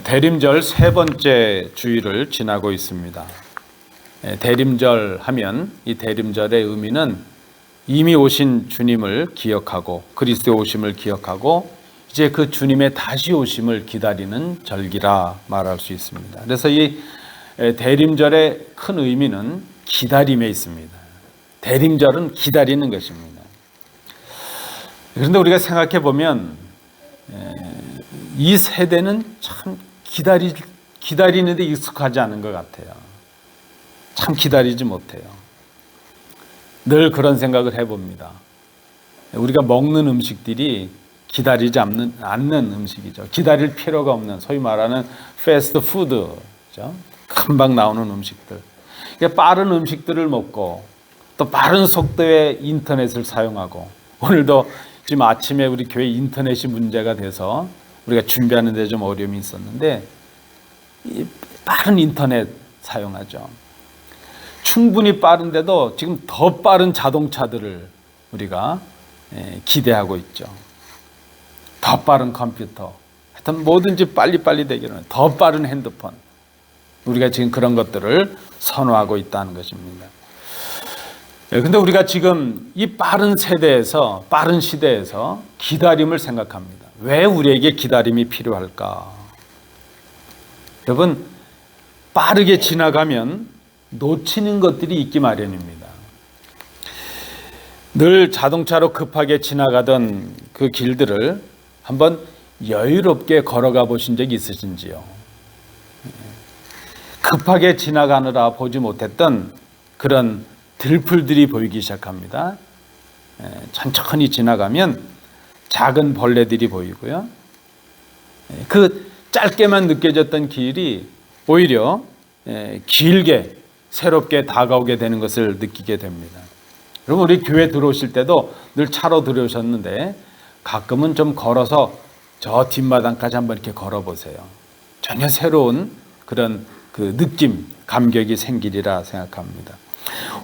대림절 세 번째 주일을 지나고 있습니다. 대림절 하면 이 대림절의 의미는 이미 오신 주님을 기억하고 그리스도의 오심을 기억하고 이제 그 주님의 다시 오심을 기다리는 절기라 말할 수 있습니다. 그래서 이 대림절의 큰 의미는 기다림에 있습니다. 대림절은 기다리는 것입니다. 그런데 우리가 생각해 보면 이 세대는 참 기다리는데 익숙하지 않은 것 같아요. 참 기다리지 못해요. 늘 그런 생각을 해봅니다. 우리가 먹는 음식들이 기다리지 않는 음식이죠. 기다릴 필요가 없는 소위 말하는 패스트푸드죠. 금방 나오는 음식들. 그러니까 빠른 음식들을 먹고 또 빠른 속도의 인터넷을 사용하고 오늘도 지금 아침에 우리 교회 인터넷이 문제가 돼서 우리가 준비하는 데 좀 어려움이 있었는데 빠른 인터넷 사용하죠. 충분히 빠른데도 지금 더 빠른 자동차들을 우리가 기대하고 있죠. 더 빠른 컴퓨터, 하여튼 뭐든지 빨리빨리 되기는 더 빠른 핸드폰. 우리가 지금 그런 것들을 선호하고 있다는 것입니다. 그런데 우리가 지금 이 빠른 세대에서, 빠른 시대에서 기다림을 생각합니다. 왜 우리에게 기다림이 필요할까? 여러분, 빠르게 지나가면 놓치는 것들이 있기 마련입니다. 늘 자동차로 급하게 지나가던 그 길들을 한번 여유롭게 걸어가 보신 적이 있으신지요? 급하게 지나가느라 보지 못했던 그런 들풀들이 보이기 시작합니다. 천천히 지나가면 작은 벌레들이 보이고요. 그 짧게만 느껴졌던 길이 오히려 길게 새롭게 다가오게 되는 것을 느끼게 됩니다. 여러분, 우리 교회 들어오실 때도 늘 차로 들어오셨는데 가끔은 좀 걸어서 저 뒷마당까지 한번 이렇게 걸어보세요. 전혀 새로운 그런 그 느낌, 감격이 생기리라 생각합니다.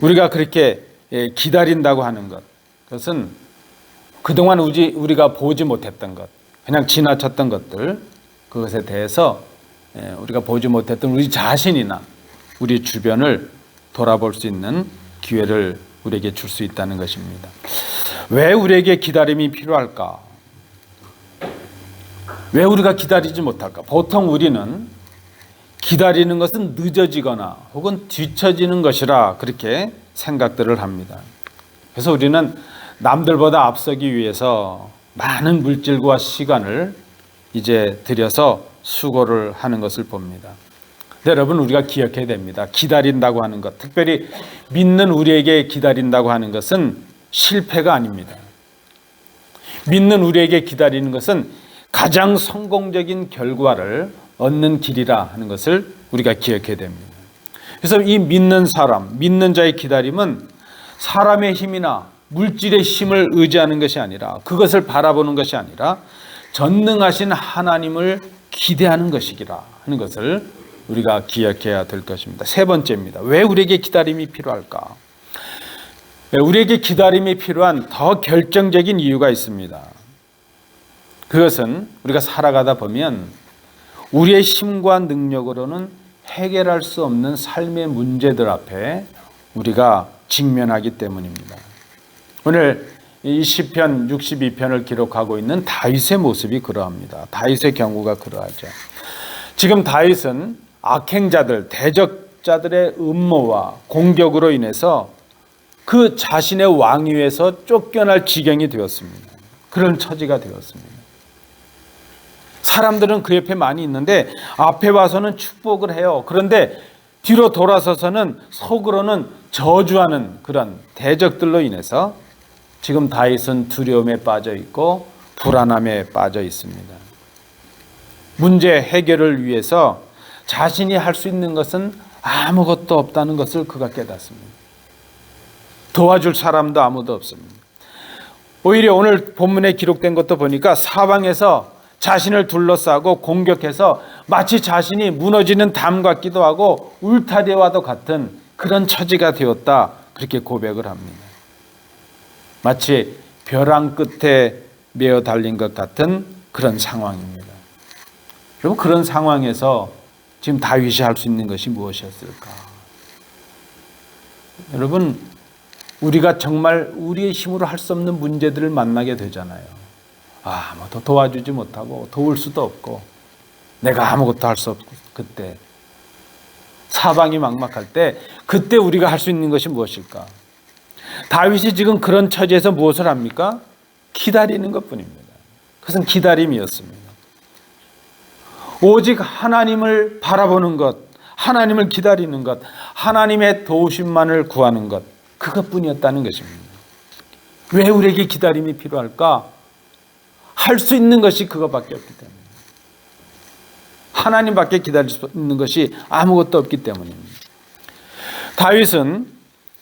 우리가 그렇게 기다린다고 하는 것, 그것은 그동안 우리가 보지 못했던 것, 그냥 지나쳤던 것들, 그것에 대해서 우리가 보지 못했던 우리 자신이나 우리 주변을 돌아볼 수 있는 기회를 우리에게 줄 수 있다는 것입니다. 왜 우리에게 기다림이 필요할까? 왜 우리가 기다리지 못할까? 보통 우리는 기다리는 것은 늦어지거나 혹은 뒤처지는 것이라 그렇게 생각들을 합니다. 그래서 우리는 남들보다 앞서기 위해서 많은 물질과 시간을 이제 들여서 수고를 하는 것을 봅니다. 근데 여러분, 우리가 기억해야 됩니다. 기다린다고 하는 것, 특별히 믿는 우리에게 기다린다고 하는 것은 실패가 아닙니다. 믿는 우리에게 기다리는 것은 가장 성공적인 결과를 얻는 길이라 하는 것을 우리가 기억해야 됩니다. 그래서 이 믿는 사람, 믿는 자의 기다림은 사람의 힘이나 물질의 힘을 의지하는 것이 아니라, 그것을 바라보는 것이 아니라 전능하신 하나님을 기대하는 것이기라 하는 것을 우리가 기억해야 될 것입니다. 세 번째입니다. 왜 우리에게 기다림이 필요할까? 우리에게 기다림이 필요한 더 결정적인 이유가 있습니다. 그것은 우리가 살아가다 보면 우리의 힘과 능력으로는 해결할 수 없는 삶의 문제들 앞에 우리가 직면하기 때문입니다. 오늘 이 시편 62편을 기록하고 있는 다윗의 모습이 그러합니다. 다윗의 경우가 그러하죠. 지금 다윗은 악행자들, 대적자들의 음모와 공격으로 인해서 그 자신의 왕위에서 쫓겨날 지경이 되었습니다. 그런 처지가 되었습니다. 사람들은 그 옆에 많이 있는데 앞에 와서는 축복을 해요. 그런데 뒤로 돌아서서는 속으로는 저주하는 그런 대적들로 인해서 지금 다윗은 두려움에 빠져 있고 불안함에 빠져 있습니다. 문제 해결을 위해서 자신이 할 수 있는 것은 아무것도 없다는 것을 그가 깨닫습니다. 도와줄 사람도 아무도 없습니다. 오히려 오늘 본문에 기록된 것도 보니까 사방에서 자신을 둘러싸고 공격해서 마치 자신이 무너지는 담 같기도 하고 울타리와도 같은 그런 처지가 되었다, 그렇게 고백을 합니다. 마치 벼랑 끝에 메어 달린 것 같은 그런 상황입니다. 여러분, 그런 상황에서 지금 다윗이 할 수 있는 것이 무엇이었을까? 여러분, 우리가 정말 우리의 힘으로 할 수 없는 문제들을 만나게 되잖아요. 뭐 더 도와주지 못하고 도울 수도 없고 내가 아무것도 할 수 없고, 그때 사방이 막막할 때, 그때 우리가 할 수 있는 것이 무엇일까? 다윗이 지금 그런 처지에서 무엇을 합니까? 기다리는 것뿐입니다. 그것은 기다림이었습니다. 오직 하나님을 바라보는 것, 하나님을 기다리는 것, 하나님의 도우심만을 구하는 것, 그것뿐이었다는 것입니다. 왜 우리에게 기다림이 필요할까? 할 수 있는 것이 그것밖에 없기 때문에, 하나님밖에 기다릴 수 있는 것이 아무것도 없기 때문입니다. 다윗은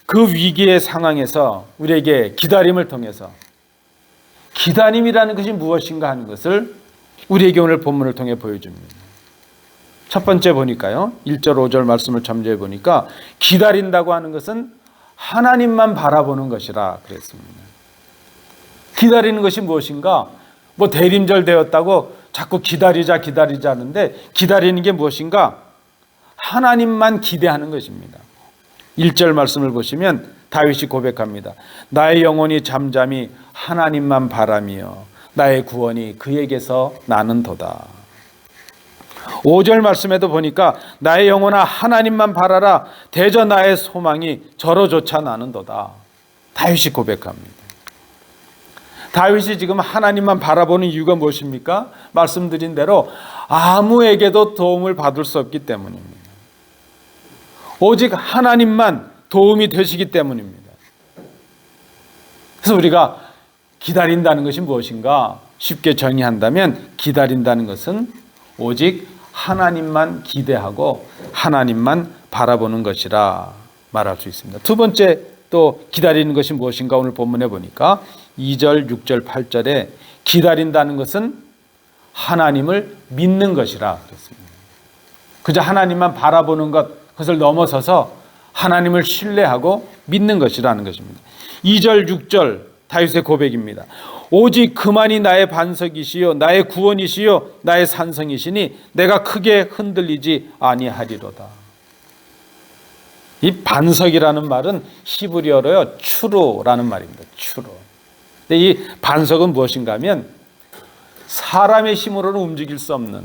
그 위기의 상황에서 우리에게 기다림을 통해서, 기다림이라는 것이 무엇인가 하는 것을 우리에게 오늘 본문을 통해 보여줍니다. 첫 번째 보니까요, 1절 5절 말씀을 참조해 보니까 기다린다고 하는 것은 하나님만 바라보는 것이라 그랬습니다. 기다리는 것이 무엇인가? 대림절 되었다고 자꾸 기다리자 하는데, 기다리는 게 무엇인가? 하나님만 기대하는 것입니다. 1절 말씀을 보시면 다윗이 고백합니다. 나의 영혼이 잠잠히 하나님만 바라며 나의 구원이 그에게서 나는도다. 5절 말씀에도 보니까 나의 영혼아 하나님만 바라라 대저 나의 소망이 저로조차 나는도다. 다윗이 고백합니다. 다윗이 지금 하나님만 바라보는 이유가 무엇입니까? 말씀드린 대로 아무에게도 도움을 받을 수 없기 때문입니다. 오직 하나님만 도움이 되시기 때문입니다. 그래서 우리가 기다린다는 것이 무엇인가? 쉽게 정의한다면 기다린다는 것은 오직 하나님만 기대하고 하나님만 바라보는 것이라 말할 수 있습니다. 두 번째 또 기다리는 것이 무엇인가? 오늘 본문에 보니까 2절, 6절, 8절에 기다린다는 것은 하나님을 믿는 것이라 그랬습니다. 그저 하나님만 바라보는 것, 그것을 넘어서서 하나님을 신뢰하고 믿는 것이라는 것입니다. 2절, 6절 다윗의 고백입니다. 오직 그만이 나의 반석이시요 나의 구원이시요 나의 산성이시니 내가 크게 흔들리지 아니하리로다. 이 반석이라는 말은 히브리어로요 추로라는 말입니다. 추로. 근데 이 반석은 무엇인가 하면 사람의 힘으로는 움직일 수 없는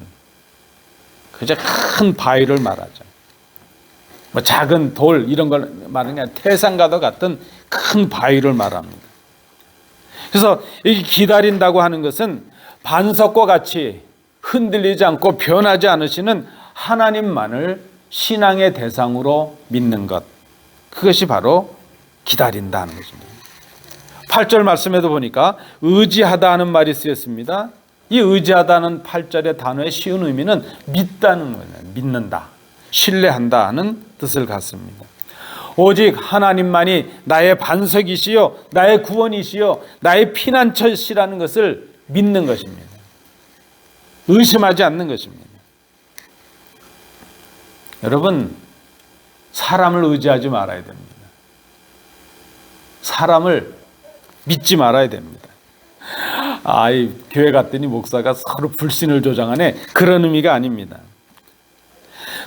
그저 큰 바위를 말하죠. 작은 돌 이런 걸 말하는 게 아니라 태산과도 같은 큰 바위를 말합니다. 그래서 이 기다린다고 하는 것은 반석과 같이 흔들리지 않고 변하지 않으시는 하나님만을 신앙의 대상으로 믿는 것, 그것이 바로 기다린다는 것입니다. 8절 말씀에도 보니까 의지하다 하는 말이 쓰였습니다. 이 의지하다는 8절의 단어의 쉬운 의미는 믿다는 거예요. 믿는다, 신뢰한다 하는 뜻을 갖습니다. 오직 하나님만이 나의 반석이시요 나의 구원이시요 나의 피난처시라는 것을 믿는 것입니다. 의심하지 않는 것입니다. 여러분, 사람을 의지하지 말아야 됩니다. 사람을 믿지 말아야 됩니다. 이 교회 갔더니 목사가 서로 불신을 조장하네, 그런 의미가 아닙니다.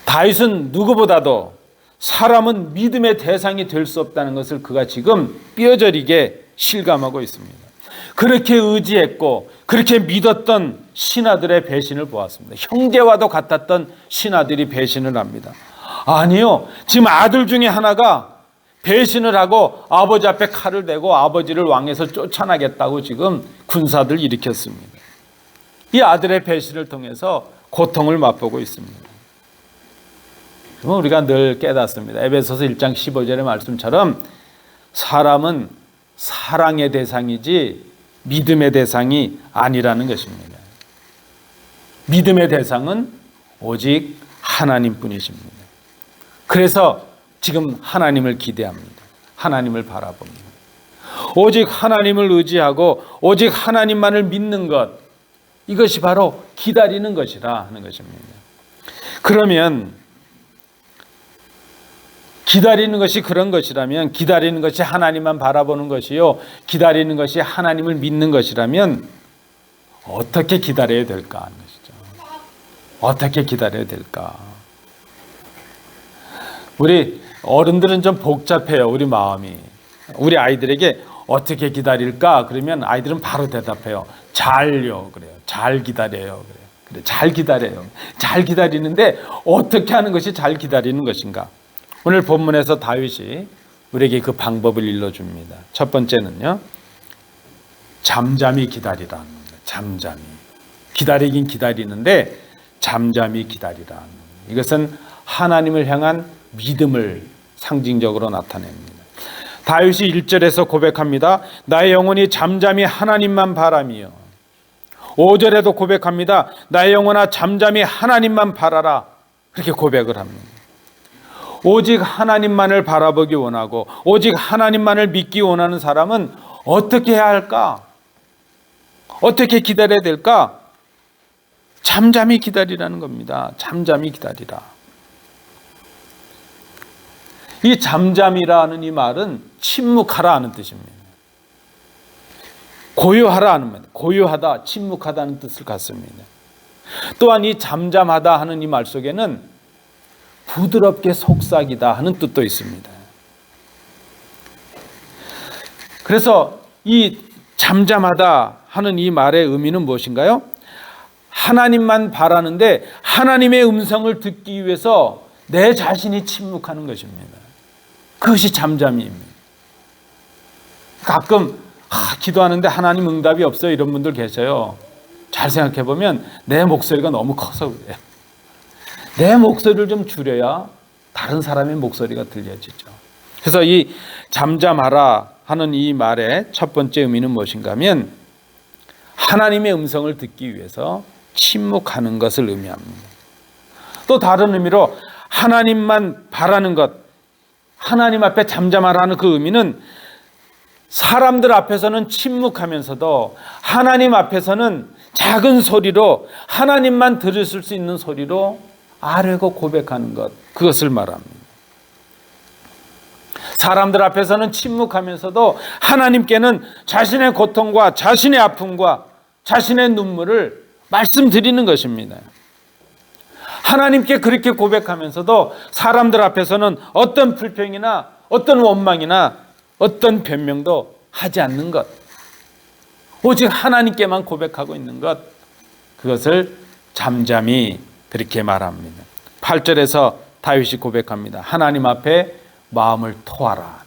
다윗은 누구보다도 사람은 믿음의 대상이 될 수 없다는 것을 그가 지금 뼈저리게 실감하고 있습니다. 그렇게 의지했고 그렇게 믿었던 신하들의 배신을 보았습니다. 형제와도 같았던 신하들이 배신을 합니다. 아니요, 지금 아들 중에 하나가 배신을 하고 아버지 앞에 칼을 대고 아버지를 왕에서 쫓아나겠다고 지금 군사들 일으켰습니다. 이 아들의 배신을 통해서 고통을 맛보고 있습니다. 우리가 늘 깨닫습니다. 에베소서 1장 15절의 말씀처럼 사람은 사랑의 대상이지 믿음의 대상이 아니라는 것입니다. 믿음의 대상은 오직 하나님뿐이십니다. 그래서 지금 하나님을 기대합니다. 하나님을 바라봅니다. 오직 하나님을 의지하고 오직 하나님만을 믿는 것, 이것이 바로 기다리는 것이라 하는 것입니다. 그러면 기다리는 것이 그런 것이라면, 기다리는 것이 하나님만 바라보는 것이요 기다리는 것이 하나님을 믿는 것이라면 어떻게 기다려야 될까 하는 것이죠. 어떻게 기다려야 될까? 우리 어른들은 좀 복잡해요. 우리 마음이. 우리 아이들에게 어떻게 기다릴까? 그러면 아이들은 바로 대답해요. 잘요. 그래요. 잘 기다려요. 그래요. 그래, 잘 기다려요. 잘 기다리는데 어떻게 하는 것이 잘 기다리는 것인가? 오늘 본문에서 다윗이 우리에게 그 방법을 일러줍니다. 첫 번째는요, 잠잠히 기다리라는 겁니다. 잠잠히. 기다리긴 기다리는데 잠잠히 기다리라. 이것은 하나님을 향한 믿음을 상징적으로 나타냅니다. 다윗이 1절에서 고백합니다. 나의 영혼이 잠잠히 하나님만 바라며. 5절에도 고백합니다. 나의 영혼아 잠잠히 하나님만 바라라. 그렇게 고백을 합니다. 오직 하나님만을 바라보기 원하고 오직 하나님만을 믿기 원하는 사람은 어떻게 해야 할까? 어떻게 기다려야 될까? 잠잠히 기다리라는 겁니다. 잠잠히 기다리라. 이 잠잠이라는 이 말은 침묵하라 하는 뜻입니다. 고요하라 하는 말, 고요하다, 침묵하다는 뜻을 갖습니다. 또한 이 잠잠하다 하는 이 말 속에는 부드럽게 속삭이다 하는 뜻도 있습니다. 그래서 이 잠잠하다 하는 이 말의 의미는 무엇인가요? 하나님만 바라는데 하나님의 음성을 듣기 위해서 내 자신이 침묵하는 것입니다. 그것이 잠잠입니다. 가끔 기도하는데 하나님 응답이 없어요. 이런 분들 계세요. 잘 생각해 보면 내 목소리가 너무 커서 그래요. 내 목소리를 좀 줄여야 다른 사람의 목소리가 들려지죠. 그래서 이 잠잠하라 하는 이 말의 첫 번째 의미는 무엇인가 하면 하나님의 음성을 듣기 위해서 침묵하는 것을 의미합니다. 또 다른 의미로 하나님만 바라는 것, 하나님 앞에 잠잠하라는 그 의미는 사람들 앞에서는 침묵하면서도 하나님 앞에서는 작은 소리로 하나님만 들으실 수 있는 소리로 아뢰고 고백하는 것, 그것을 말합니다. 사람들 앞에서는 침묵하면서도 하나님께는 자신의 고통과 자신의 아픔과 자신의 눈물을 말씀드리는 것입니다. 하나님께 그렇게 고백하면서도 사람들 앞에서는 어떤 불평이나 어떤 원망이나 어떤 변명도 하지 않는 것, 오직 하나님께만 고백하고 있는 것, 그것을 잠잠히 그렇게 말합니다. 8절에서 다윗이 고백합니다. 하나님 앞에 마음을 토하라.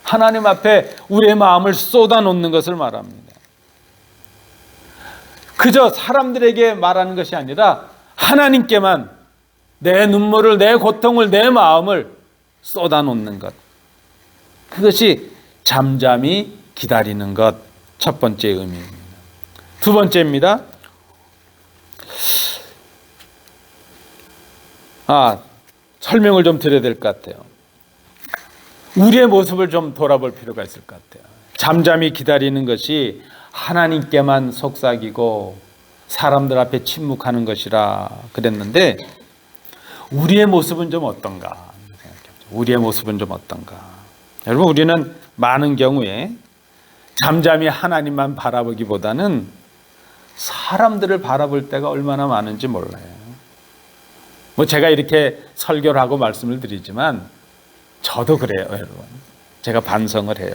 하나님 앞에 우리의 마음을 쏟아놓는 것을 말합니다. 그저 사람들에게 말하는 것이 아니라 하나님께만 내 눈물을, 내 고통을, 내 마음을 쏟아놓는 것, 그것이 잠잠히 기다리는 것, 첫 번째 의미입니다. 두 번째입니다. 설명을 좀 드려야 될 것 같아요. 우리의 모습을 좀 돌아볼 필요가 있을 것 같아요. 잠잠히 기다리는 것이 하나님께만 속삭이고 사람들 앞에 침묵하는 것이라 그랬는데 우리의 모습은 좀 어떤가 생각해보죠. 우리의 모습은 좀 어떤가. 여러분, 우리는 많은 경우에 잠잠히 하나님만 바라보기보다는 사람들을 바라볼 때가 얼마나 많은지 몰라요. 제가 이렇게 설교를 하고 말씀을 드리지만 저도 그래요, 여러분. 제가 반성을 해요.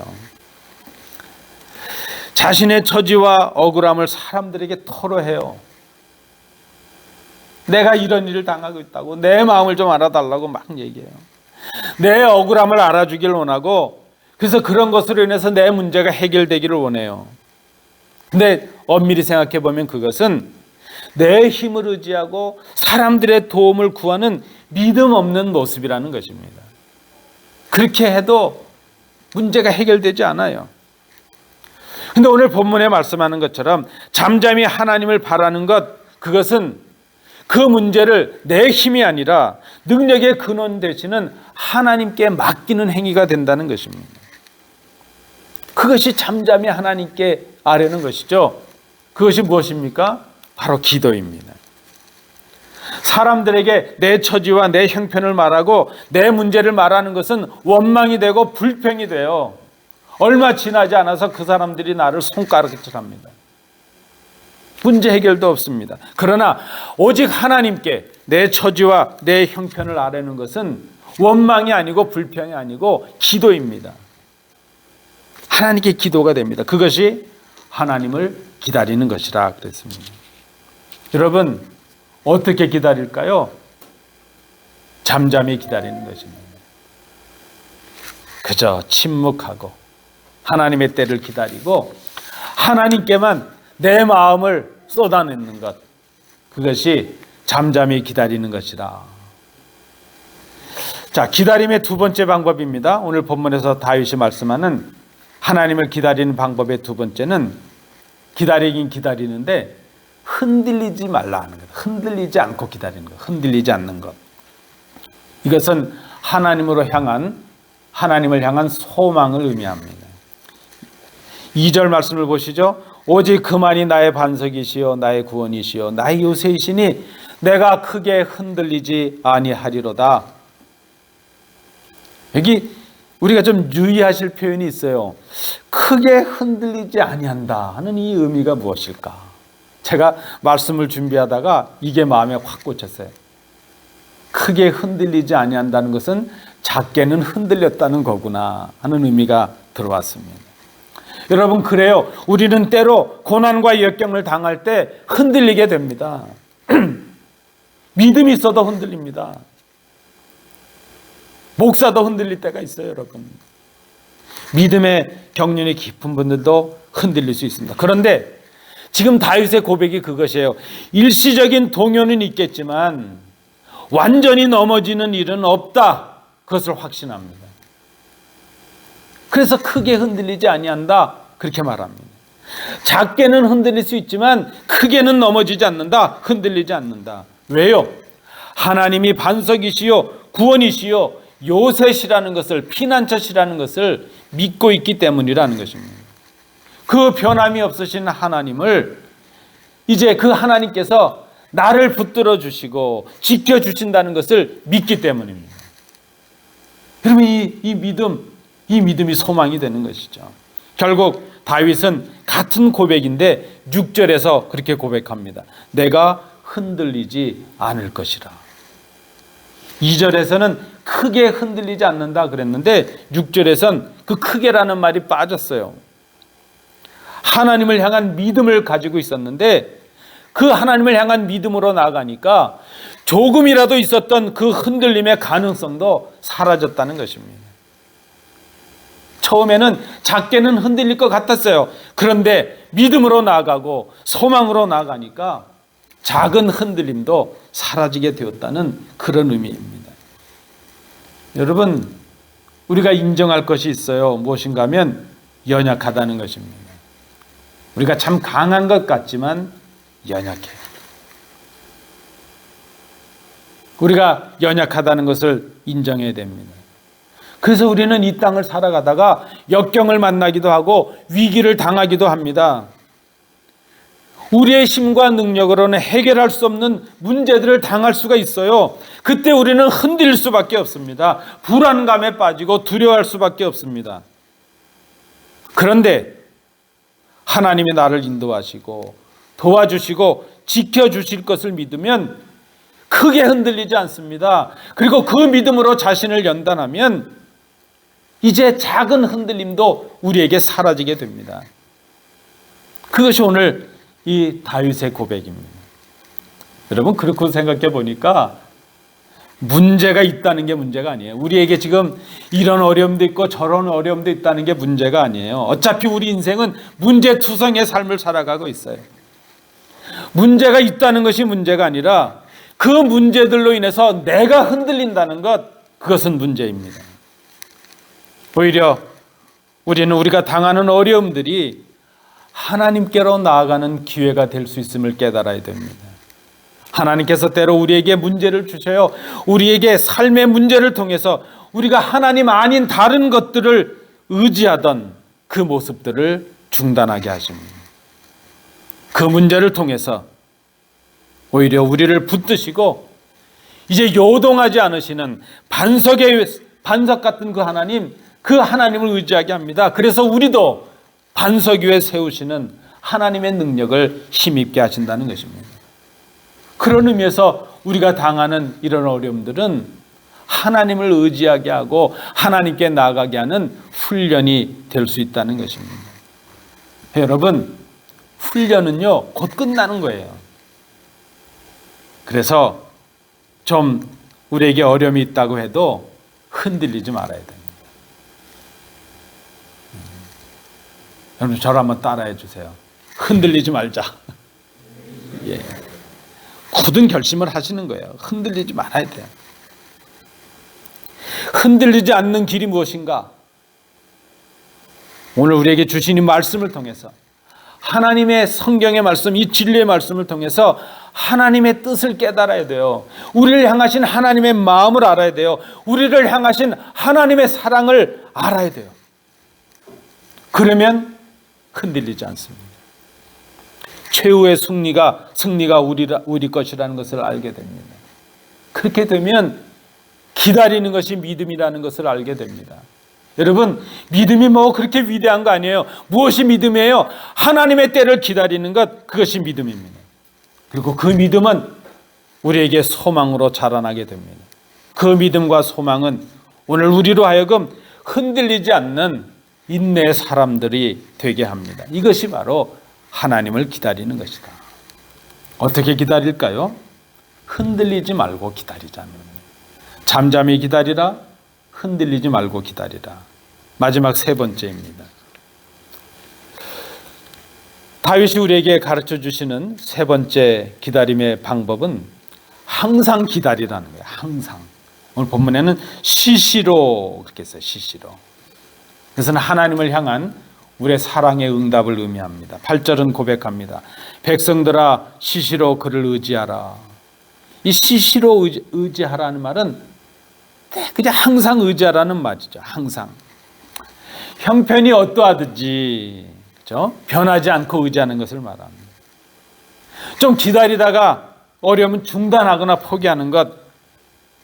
자신의 처지와 억울함을 사람들에게 토로해요. 내가 이런 일을 당하고 있다고, 내 마음을 좀 알아달라고 막 얘기해요. 내 억울함을 알아주길 원하고, 그래서 그런 것으로 인해서 내 문제가 해결되기를 원해요. 근데 엄밀히 생각해 보면 그것은 내 힘을 의지하고 사람들의 도움을 구하는 믿음 없는 모습이라는 것입니다. 그렇게 해도 문제가 해결되지 않아요. 근데 오늘 본문에 말씀하는 것처럼 잠잠히 하나님을 바라는 것, 그것은 그 문제를 내 힘이 아니라 능력의 근원 되시는 하나님께 맡기는 행위가 된다는 것입니다. 그것이 잠잠히 하나님께 아뢰는 것이죠. 그것이 무엇입니까? 바로 기도입니다. 사람들에게 내 처지와 내 형편을 말하고 내 문제를 말하는 것은 원망이 되고 불평이 돼요. 얼마 지나지 않아서 그 사람들이 나를 손가락질합니다. 문제 해결도 없습니다. 그러나 오직 하나님께 내 처지와 내 형편을 아뢰는 것은 원망이 아니고 불평이 아니고 기도입니다. 하나님께 기도가 됩니다. 그것이 하나님을 기다리는 것이라 그랬습니다. 여러분, 어떻게 기다릴까요? 잠잠히 기다리는 것입니다. 그저 침묵하고 하나님의 때를 기다리고 하나님께만 내 마음을 쏟아내는 것, 그것이 잠잠히 기다리는 것이라. 자, 기다림의 두 번째 방법입니다. 오늘 본문에서 다윗이 말씀하는 하나님을 기다리는 방법의 두 번째는 기다리긴 기다리는데 흔들리지 말라 하는 것. 흔들리지 않고 기다리는 것. 흔들리지 않는 것. 이것은 하나님을 향한 소망을 의미합니다. 2절 말씀을 보시죠. 오직 그만이 나의 반석이시요 나의 구원이시요 나의 요새이시니 내가 크게 흔들리지 아니하리로다. 여기 우리가 좀 유의하실 표현이 있어요. 크게 흔들리지 아니한다 하는 이 의미가 무엇일까? 제가 말씀을 준비하다가 이게 마음에 확 꽂혔어요. 크게 흔들리지 아니한다는 것은 작게는 흔들렸다는 거구나 하는 의미가 들어왔습니다. 여러분, 그래요. 우리는 때로 고난과 역경을 당할 때 흔들리게 됩니다. 믿음이 있어도 흔들립니다. 목사도 흔들릴 때가 있어요, 여러분. 믿음의 경륜이 깊은 분들도 흔들릴 수 있습니다. 그런데 지금 다윗의 고백이 그것이에요. 일시적인 동요는 있겠지만 완전히 넘어지는 일은 없다. 그것을 확신합니다. 그래서 크게 흔들리지 아니한다. 그렇게 말합니다. 작게는 흔들릴 수 있지만 크게는 넘어지지 않는다. 흔들리지 않는다. 왜요? 하나님이 반석이시요 구원이시요 요새시라는 것을, 피난처시라는 것을 믿고 있기 때문이라는 것입니다. 그 변함이 없으신 하나님을 이제 그 하나님께서 나를 붙들어 주시고 지켜주신다는 것을 믿기 때문입니다. 여러분, 이 믿음이 소망이 되는 것이죠. 결국 다윗은 같은 고백인데 6절에서 그렇게 고백합니다. 내가 흔들리지 않을 것이라. 2절에서는 크게 흔들리지 않는다 그랬는데 6절에서는 그 크게라는 말이 빠졌어요. 하나님을 향한 믿음을 가지고 있었는데 그 하나님을 향한 믿음으로 나아가니까 조금이라도 있었던 그 흔들림의 가능성도 사라졌다는 것입니다. 처음에는 작게는 흔들릴 것 같았어요. 그런데 믿음으로 나아가고 소망으로 나아가니까 작은 흔들림도 사라지게 되었다는 그런 의미입니다. 여러분, 우리가 인정할 것이 있어요. 무엇인가 하면 연약하다는 것입니다. 우리가 참 강한 것 같지만 연약해요. 우리가 연약하다는 것을 인정해야 됩니다. 그래서 우리는 이 땅을 살아가다가 역경을 만나기도 하고 위기를 당하기도 합니다. 우리의 힘과 능력으로는 해결할 수 없는 문제들을 당할 수가 있어요. 그때 우리는 흔들릴 수밖에 없습니다. 불안감에 빠지고 두려워할 수밖에 없습니다. 그런데 하나님이 나를 인도하시고 도와주시고 지켜주실 것을 믿으면 크게 흔들리지 않습니다. 그리고 그 믿음으로 자신을 연단하면 이제 작은 흔들림도 우리에게 사라지게 됩니다. 그것이 오늘 이 다윗의 고백입니다. 여러분, 그렇게 생각해 보니까 문제가 있다는 게 문제가 아니에요. 우리에게 지금 이런 어려움도 있고 저런 어려움도 있다는 게 문제가 아니에요. 어차피 우리 인생은 문제투성의 삶을 살아가고 있어요. 문제가 있다는 것이 문제가 아니라 그 문제들로 인해서 내가 흔들린다는 것, 그것은 문제입니다. 오히려 우리는 우리가 당하는 어려움들이 하나님께로 나아가는 기회가 될 수 있음을 깨달아야 됩니다. 하나님께서 때로 우리에게 문제를 주셔요. 우리에게 삶의 문제를 통해서 우리가 하나님 아닌 다른 것들을 의지하던 그 모습들을 중단하게 하십니다. 그 문제를 통해서 오히려 우리를 붙드시고 이제 요동하지 않으시는 반석 같은 그 하나님을 의지하게 합니다. 그래서 우리도 반석 위에 세우시는 하나님의 능력을 힘입게 하신다는 것입니다. 그런 의미에서 우리가 당하는 이런 어려움들은 하나님을 의지하게 하고 하나님께 나아가게 하는 훈련이 될 수 있다는 것입니다. 여러분, 훈련은요, 곧 끝나는 거예요. 그래서 좀 우리에게 어려움이 있다고 해도 흔들리지 말아야 됩니다. 여러분, 저를 한번 따라해 주세요. 흔들리지 말자. 예. 굳은 결심을 하시는 거예요. 흔들리지 말아야 돼요. 흔들리지 않는 길이 무엇인가? 오늘 우리에게 주신 이 말씀을 통해서, 하나님의 성경의 말씀, 이 진리의 말씀을 통해서 하나님의 뜻을 깨달아야 돼요. 우리를 향하신 하나님의 마음을 알아야 돼요. 우리를 향하신 하나님의 사랑을 알아야 돼요. 그러면 흔들리지 않습니다. 최후의 승리가 우리 것이라는 것을 알게 됩니다. 그렇게 되면 기다리는 것이 믿음이라는 것을 알게 됩니다. 여러분, 믿음이 뭐 그렇게 위대한 거 아니에요. 무엇이 믿음이에요? 하나님의 때를 기다리는 것, 그것이 믿음입니다. 그리고 그 믿음은 우리에게 소망으로 자라나게 됩니다. 그 믿음과 소망은 오늘 우리로 하여금 흔들리지 않는 인내의 사람들이 되게 합니다. 이것이 바로 하나님을 기다리는 것이다. 어떻게 기다릴까요? 흔들리지 말고 기다리자는 겁니다. 잠잠히 기다리라, 흔들리지 말고 기다리라. 마지막 세 번째입니다. 다윗이 우리에게 가르쳐 주시는 세 번째 기다림의 방법은 항상 기다리라는 거예요. 항상. 오늘 본문에는 시시로 그렇게 했어요. 시시로. 그것은 하나님을 향한 우리의 사랑의 응답을 의미합니다. 8절은 고백합니다. 백성들아 시시로 그를 의지하라. 이 시시로 의지하라는 말은 그냥 항상 의지하라는 말이죠. 항상. 형편이 어떠하든지, 그렇죠? 변하지 않고 의지하는 것을 말합니다. 좀 기다리다가 어려우면 중단하거나 포기하는 것,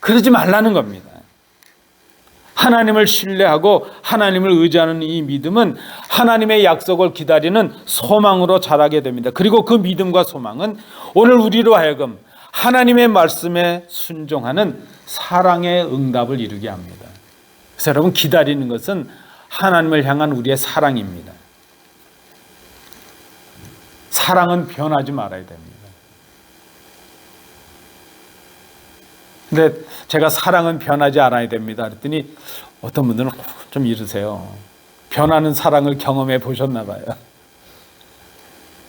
그러지 말라는 겁니다. 하나님을 신뢰하고 하나님을 의지하는 이 믿음은 하나님의 약속을 기다리는 소망으로 자라게 됩니다. 그리고 그 믿음과 소망은 오늘 우리로 하여금 하나님의 말씀에 순종하는 사랑의 응답을 이루게 합니다. 그래서 여러분, 기다리는 것은 하나님을 향한 우리의 사랑입니다. 사랑은 변하지 말아야 됩니다. 근데 제가 사랑은 변하지 않아야 됩니다 그랬더니 어떤 분들은 좀 이러세요. 변하는 사랑을 경험해 보셨나 봐요.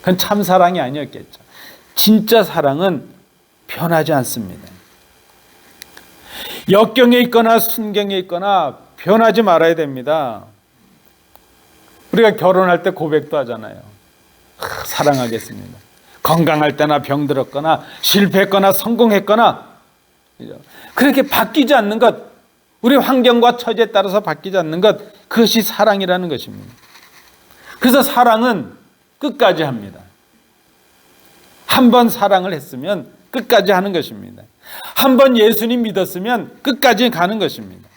그건 참 사랑이 아니었겠죠. 진짜 사랑은 변하지 않습니다. 역경에 있거나 순경에 있거나 변하지 말아야 됩니다. 우리가 결혼할 때 고백도 하잖아요. 사랑하겠습니다. 건강할 때나 병들었거나 실패했거나 성공했거나 그렇게 바뀌지 않는 것, 우리 환경과 처지에 따라서 바뀌지 않는 것, 그것이 사랑이라는 것입니다. 그래서 사랑은 끝까지 합니다. 한 번 사랑을 했으면 끝까지 하는 것입니다. 한 번 예수님 믿었으면 끝까지 가는 것입니다.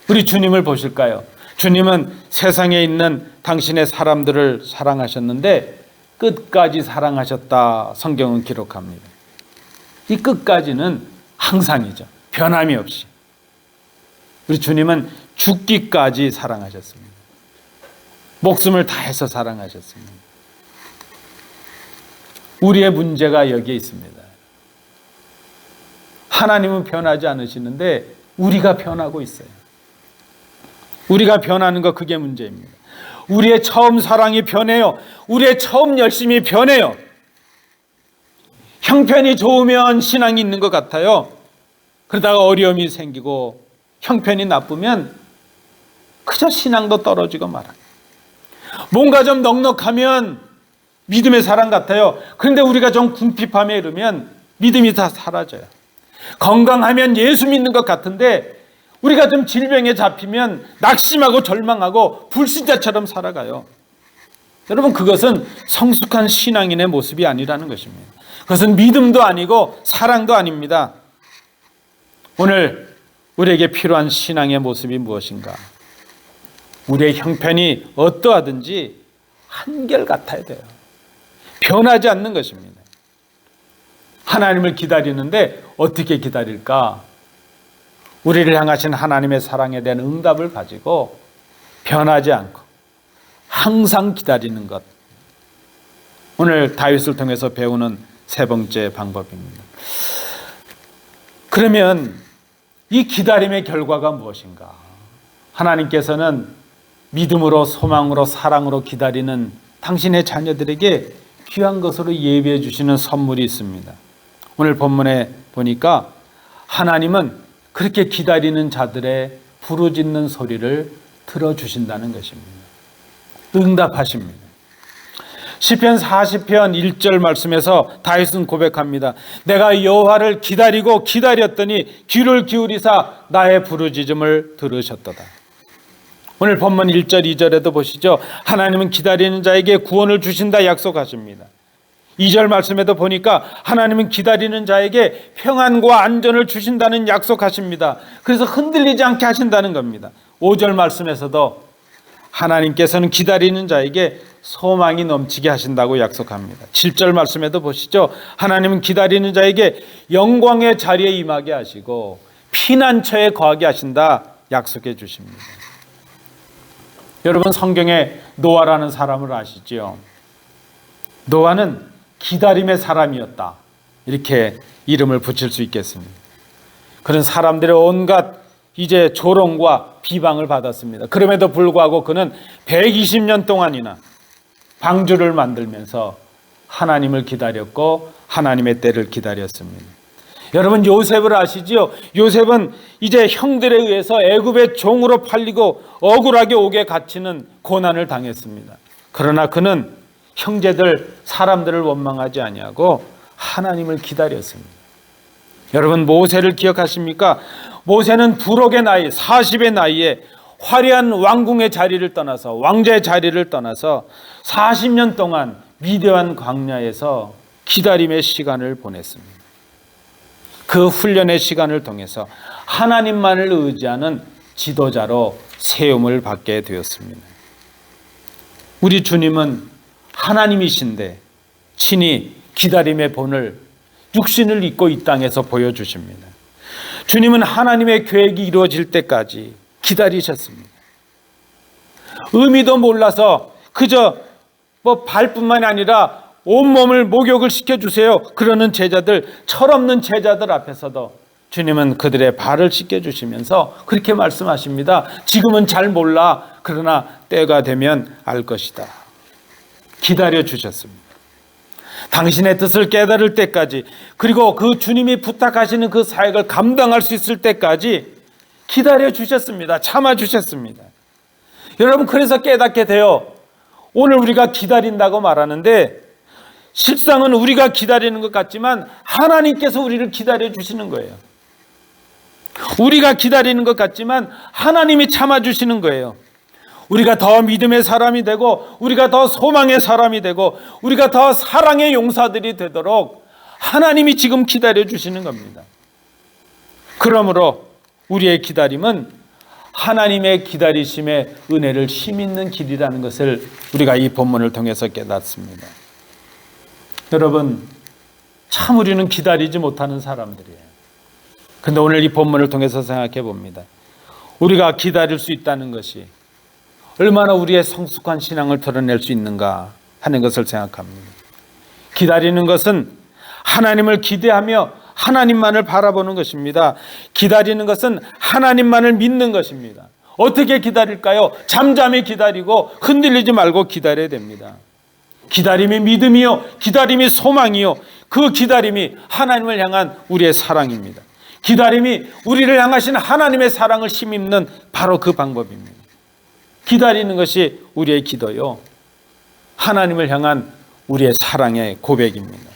우리 주님을 보실까요? 주님은 세상에 있는 당신의 사람들을 사랑하셨는데 끝까지 사랑하셨다, 성경은 기록합니다. 이 끝까지는 항상이죠. 변함이 없이. 우리 주님은 죽기까지 사랑하셨습니다. 목숨을 다해서 사랑하셨습니다. 우리의 문제가 여기에 있습니다. 하나님은 변하지 않으시는데 우리가 변하고 있어요. 우리가 변하는 거, 그게 문제입니다. 우리의 처음 사랑이 변해요. 우리의 처음 열심이 변해요. 형편이 좋으면 신앙이 있는 것 같아요. 그러다가 어려움이 생기고 형편이 나쁘면 그저 신앙도 떨어지고 말아요. 뭔가 좀 넉넉하면 믿음의 사랑 같아요. 그런데 우리가 좀 궁핍함에 이르면 믿음이 다 사라져요. 건강하면 예수 믿는 것 같은데 우리가 좀 질병에 잡히면 낙심하고 절망하고 불신자처럼 살아가요. 여러분, 그것은 성숙한 신앙인의 모습이 아니라는 것입니다. 그것은 믿음도 아니고 사랑도 아닙니다. 오늘 우리에게 필요한 신앙의 모습이 무엇인가? 우리의 형편이 어떠하든지 한결같아야 돼요. 변하지 않는 것입니다. 하나님을 기다리는데 어떻게 기다릴까? 우리를 향하신 하나님의 사랑에 대한 응답을 가지고 변하지 않고 항상 기다리는 것. 오늘 다윗을 통해서 배우는 세 번째 방법입니다. 그러면 이 기다림의 결과가 무엇인가? 하나님께서는 믿음으로, 소망으로, 사랑으로 기다리는 당신의 자녀들에게 귀한 것으로 예비해 주시는 선물이 있습니다. 오늘 본문에 보니까 하나님은 그렇게 기다리는 자들의 부르짖는 소리를 들어주신다는 것입니다. 응답하십니다. 시편 40편 1절 말씀에서 다윗은 고백합니다. 내가 여호와를 기다리고 기다렸더니 귀를 기울이사 나의 부르짖음을 들으셨도다. 오늘 본문 1절 2절에도 보시죠. 하나님은 기다리는 자에게 구원을 주신다 약속하십니다. 2절 말씀에도 보니까 하나님은 기다리는 자에게 평안과 안전을 주신다는 약속하십니다. 그래서 흔들리지 않게 하신다는 겁니다. 5절 말씀에서도 하나님께서는 기다리는 자에게 소망이 넘치게 하신다고 약속합니다. 7절 말씀에도 보시죠. 하나님은 기다리는 자에게 영광의 자리에 임하게 하시고 피난처에 거하게 하신다 약속해 주십니다. 여러분, 성경에 노아라는 사람을 아시지요? 노아는 기다림의 사람이었다, 이렇게 이름을 붙일 수 있겠습니다. 그런 사람들의 온갖 이제 조롱과 비방을 받았습니다. 그럼에도 불구하고 그는 120년 동안이나 방주를 만들면서 하나님을 기다렸고 하나님의 때를 기다렸습니다. 여러분, 요셉을 아시지요? 요셉은 이제 형들에 의해서 애굽의 종으로 팔리고 억울하게 옥에 갇히는 고난을 당했습니다. 그러나 그는 형제들, 사람들을 원망하지 아니하고 하나님을 기다렸습니다. 여러분, 모세를 기억하십니까? 모세는 부록의 나이, 40의 나이에 화려한 왕궁의 자리를 떠나서, 왕자의 자리를 떠나서 40년 동안 위대한 광야에서 기다림의 시간을 보냈습니다. 그 훈련의 시간을 통해서 하나님만을 의지하는 지도자로 세움을 받게 되었습니다. 우리 주님은 하나님이신데 친히 기다림의 본을 육신을 입고 이 땅에서 보여주십니다. 주님은 하나님의 계획이 이루어질 때까지 기다리셨습니다. 의미도 몰라서 그저 발뿐만이 아니라 온몸을 목욕을 시켜주세요 그러는 제자들, 철없는 제자들 앞에서도 주님은 그들의 발을 씻겨주시면서 그렇게 말씀하십니다. 지금은 잘 몰라, 그러나 때가 되면 알 것이다. 기다려주셨습니다. 당신의 뜻을 깨달을 때까지, 그리고 그 주님이 부탁하시는 그 사역을 감당할 수 있을 때까지 기다려주셨습니다. 참아주셨습니다. 여러분, 그래서 깨닫게 돼요. 오늘 우리가 기다린다고 말하는데 실상은 우리가 기다리는 것 같지만 하나님께서 우리를 기다려주시는 거예요. 우리가 기다리는 것 같지만 하나님이 참아주시는 거예요. 우리가 더 믿음의 사람이 되고, 우리가 더 소망의 사람이 되고, 우리가 더 사랑의 용사들이 되도록 하나님이 지금 기다려주시는 겁니다. 그러므로 우리의 기다림은 하나님의 기다리심의 은혜를 힘있는 길이라는 것을 우리가 이 본문을 통해서 깨닫습니다. 여러분, 참 우리는 기다리지 못하는 사람들이에요. 그런데 오늘 이 본문을 통해서 생각해 봅니다. 우리가 기다릴 수 있다는 것이 얼마나 우리의 성숙한 신앙을 드러낼 수 있는가 하는 것을 생각합니다. 기다리는 것은 하나님을 기대하며 하나님만을 바라보는 것입니다. 기다리는 것은 하나님만을 믿는 것입니다. 어떻게 기다릴까요? 잠잠히 기다리고 흔들리지 말고 기다려야 됩니다. 기다림이 믿음이요, 기다림이 소망이요, 그 기다림이 하나님을 향한 우리의 사랑입니다. 기다림이 우리를 향하신 하나님의 사랑을 힘입는 바로 그 방법입니다. 기다리는 것이 우리의 기도요, 하나님을 향한 우리의 사랑의 고백입니다.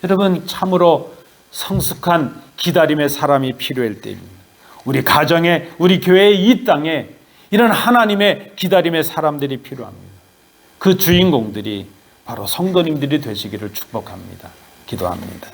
여러분, 참으로 성숙한 기다림의 사람이 필요할 때입니다. 우리 가정에, 우리 교회의 이 땅에 이런 하나님의 기다림의 사람들이 필요합니다. 그 주인공들이 바로 성도님들이 되시기를 축복합니다. 기도합니다.